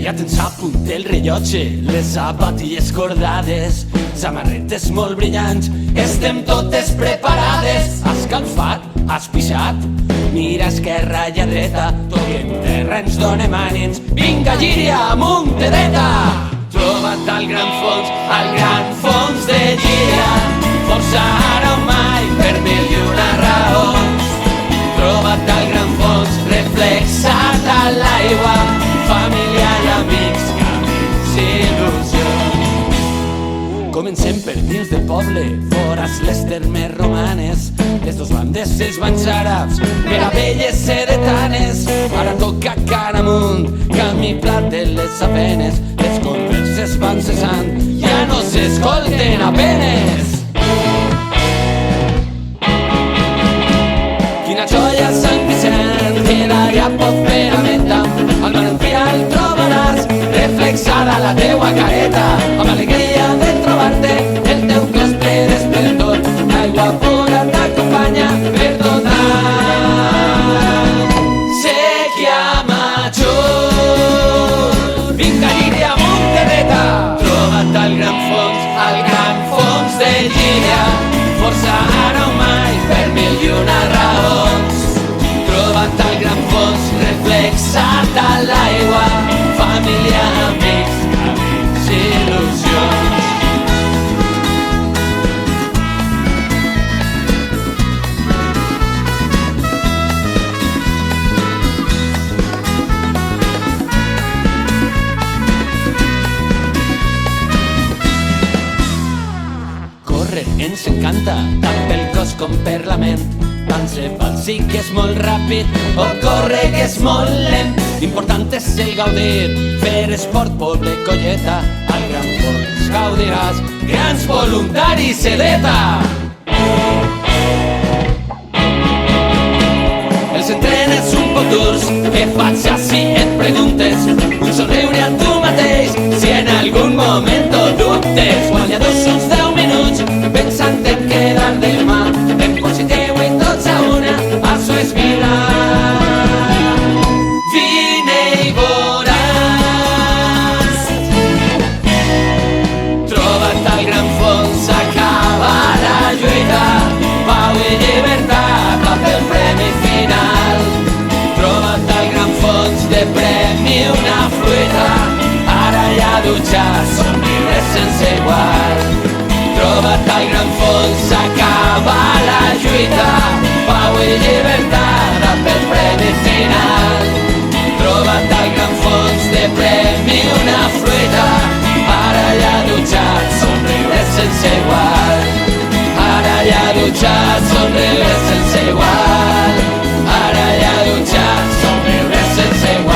Ja tens a punt el rellotge, les sabatilles cordades, samarretes molt brillants, estem totes preparades. Has calfat, has pixat, mira esquerra i a dreta, toquem terra, ens donem ànims, vinga Llíria, amunt de dreta! Troba't al gran fons de Llíria, força ara o mai, per mil i una raons. Troba't al gran fons, reflexat a l'aigua, família i amics, camins i il·lusions. Comencem per dins del poble, foras les termes romanes, les dos bandes, els banys àrabs, meravelles sedetanes. Ara toca cara amunt, camí plat de les apenes, les converses van cessant, ja no s'escolten apenes. Quina joia Sant Vicent, queda ja poc per a menta, al manantial trobaràs reflexada la teua careta, amb alegria de trobar-te, el teu cos ple d'esplendor, l'aigua pura t'acompanya per donar. Sèquia major, vinga Llíria, amunt de dreta, troba't al gran fons de Llíria, força ara o mai, per mil i una raons. Troba't al gran fons, reflexat a l'aigua, família, amics, camins i il·lusions. Corre, ens encanta, tant pel cos com per la ment. Tant sí que és molt ràpid, o corre que és molt lent. L'important és el gaudir, fer esport, poble, colleta. Al gran fons gaudiràs, grans voluntaris, sedeta. Els entrenes un poc durs, què faig si et preguntes? Un somriure a tu mateix, si en algun moment ho dubtes. Guanyadors uns 10 minuts, pensant en quedar demà, en positiu i tots a una, això és vida. Vine i veuràs. Troba't al gran fons, acaba la lluita, pau i llibertat, va pel premi final. Troba't al gran fons, de premi una fruita, ara hi ha dutxes, somriures sense igual. Troba't al gran fons, acaba la lluita, pau i llibertat, va pel premi final. Troba't al gran fons, de premi una fruita, ara hi ha dutxes, somriures sense igual. Ara hi ha dutxes, somriures sense igual. Ara hi ha dutxes, somriures sense igual.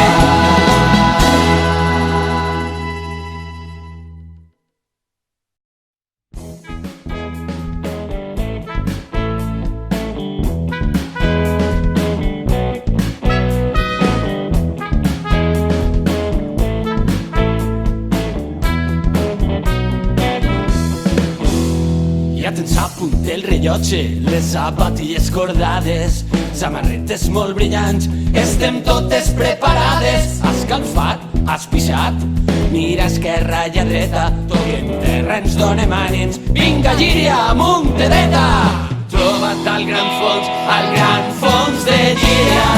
Ja tens a punt el rellotge, les sabatilles cordades, samarretes molt brillants, estem totes preparades. Has calfat, has pixat, mira esquerra i a dreta, toquem terra, ens donem ànims, vinga Llíria, amunt de dreta. Troba't al gran fons de Llíria,